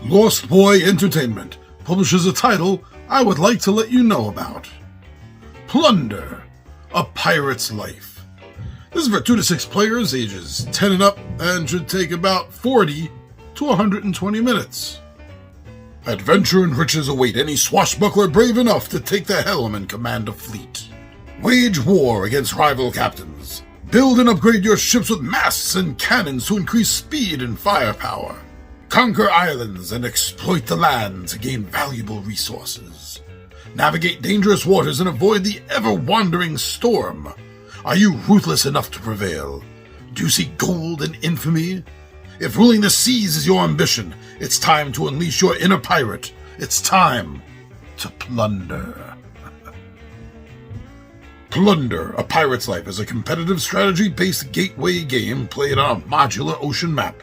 Lost Boy Entertainment publishes a title I would like to let you know about. Plunder, A Pirate's Life. This is for 2 to 6 players, ages 10 and up, and should take about 40 to 120 minutes. Adventure and riches await any swashbuckler brave enough to take the helm and command a fleet. Wage war against rival captains. Build and upgrade your ships with masts and cannons to increase speed and firepower. Conquer islands and exploit the land to gain valuable resources. Navigate dangerous waters and avoid the ever-wandering storm. Are you ruthless enough to prevail? Do you seek gold and infamy? If ruling the seas is your ambition, it's time to unleash your inner pirate. It's time to plunder. Plunder, A Pirate's Life is a competitive strategy-based gateway game played on a modular ocean map.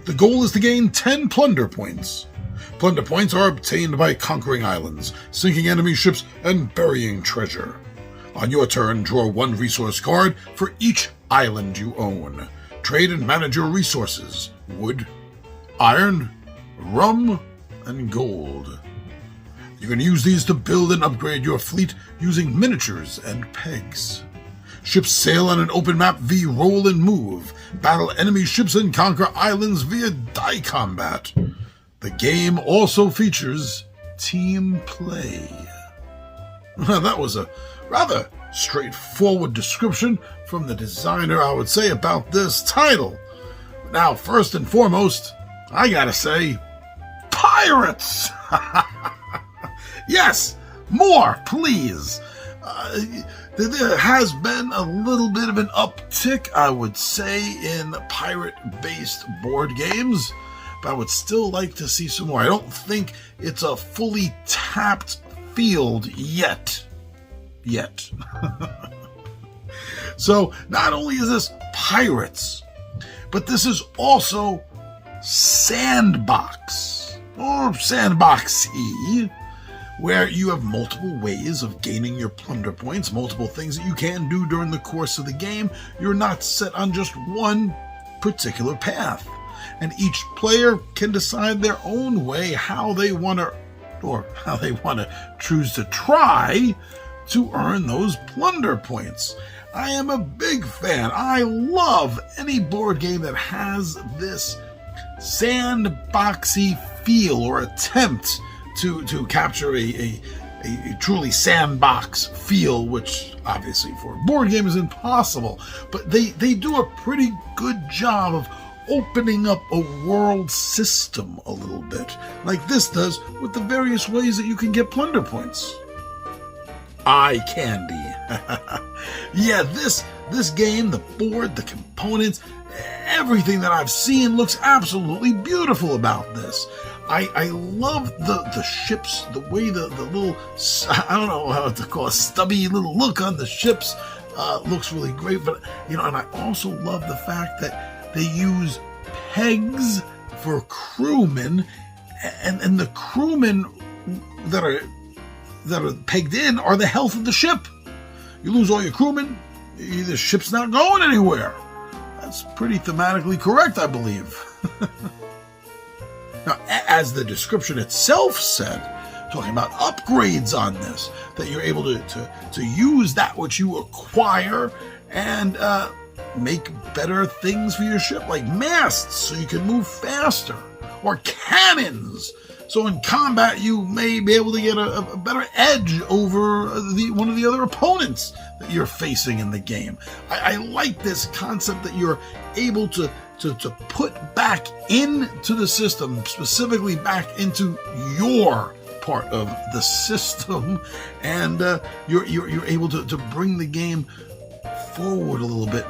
The goal is to gain 10 plunder points. Plunder points are obtained by conquering islands, sinking enemy ships, and burying treasure. On your turn, draw 1 resource card for each island you own. Trade and manage your resources: wood, iron, rum, and gold. You can use these to build and upgrade your fleet using miniatures and pegs. Ships sail on an open map via roll and move, battle enemy ships and conquer islands via die combat. The game also features team play. That was a rather straightforward description from the designer, I would say, about this title. Now, first and foremost, I gotta say, pirates! Yes, more, please. There has been a little bit of an uptick, I would say, in pirate-based board games, but I would still like to see some more. I don't think it's a fully tapped field yet. So, not only is this pirates, but this is also sandbox, or sandboxy, where you have multiple ways of gaining your plunder points, multiple things that you can do during the course of the game. You're not set on just one particular path, and each player can decide their own way how they want to choose to try to earn those plunder points. I am a big fan. I love any board game that has this sandboxy feel or attempt to capture a truly sandbox feel, which obviously for a board game is impossible. But they do a pretty good job of opening up a world system a little bit, like this does with the various ways that you can get plunder points. Eye candy. Yeah, this game, the board, the components, everything that I've seen looks absolutely beautiful about this. I love the ships, the way the little, I don't know how to call it, stubby little look on the ships looks really great. But, and I also love the fact that they use pegs for crewmen, and the crewmen that are pegged in are the health of the ship. You lose all your crewmen, the ship's not going anywhere. That's pretty thematically correct, I believe. Now, as the description itself said, talking about upgrades on this, that you're able to use that which you acquire and make better things for your ship, like masts so you can move faster, or cannons so in combat you may be able to get a better edge over one of the other opponents that you're facing in the game. I like this concept that you're able to put back into the system, specifically back into your part of the system, and you're able to bring the game forward a little bit,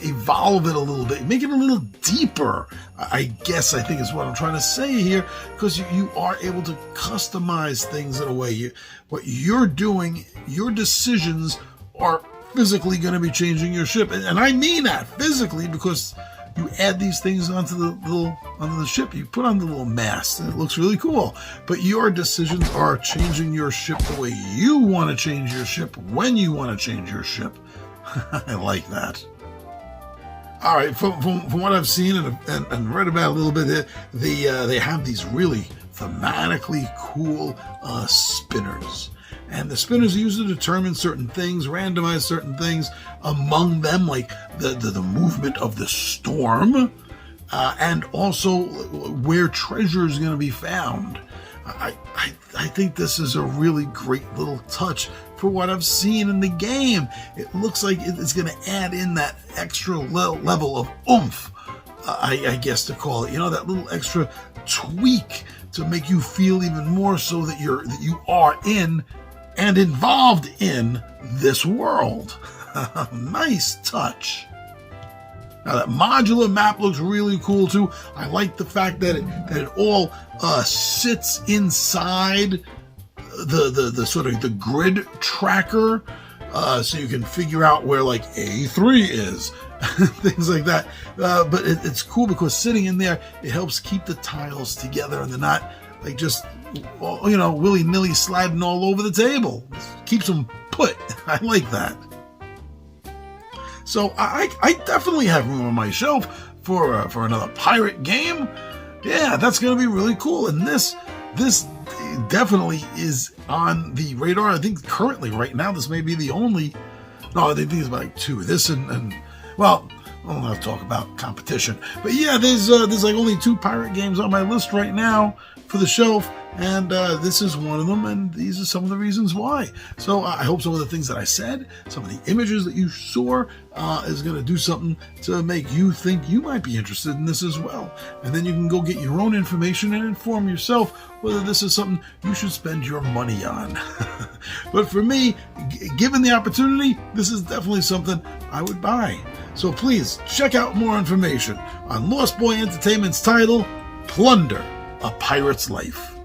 evolve it a little bit, make it a little deeper, I think is what I'm trying to say here, because you are able to customize things in a way. What you're doing, your decisions are physically going to be changing your ship, and I mean that physically, because you add these things onto the ship. You put on the little mast, and it looks really cool. But your decisions are changing your ship the way you want to change your ship when you want to change your ship. I like that. All right, from what I've seen and read about a little bit, they have these really thematically cool spinners. And the spinners are used to determine certain things, randomize certain things, among them like the movement of the storm, and also where treasure is going to be found. I think this is a really great little touch for what I've seen in the game. It looks like it's going to add in that extra level of oomph, I guess to call it. You know, that little extra tweak to make you feel even more so that you are in and involved in this world. Nice touch. Now that modular map looks really cool too. I like the fact that it all sits inside the sort of the grid tracker, so you can figure out where like A3 is, things like that. But it's cool because sitting in there, it helps keep the tiles together and they're not like just, you know, willy-nilly sliding all over the table. Keeps them put. I like that. So I definitely have room on my shelf for another pirate game. Yeah, that's going to be really cool. And this definitely is on the radar. I think currently, right now, this may be the only. No, I think there's about like two. This and well, I don't have to talk about competition, but yeah, there's like only 2 pirate games on my list right now for the shelf, and this is one of them, and these are some of the reasons why. So I hope some of the things that I said, some of the images that you saw, is going to do something to make you think you might be interested in this as well. And then you can go get your own information and inform yourself whether this is something you should spend your money on. But for me, given the opportunity, this is definitely something I would buy. So please check out more information on Lost Boy Entertainment's title, Plunder, A Pirate's Life.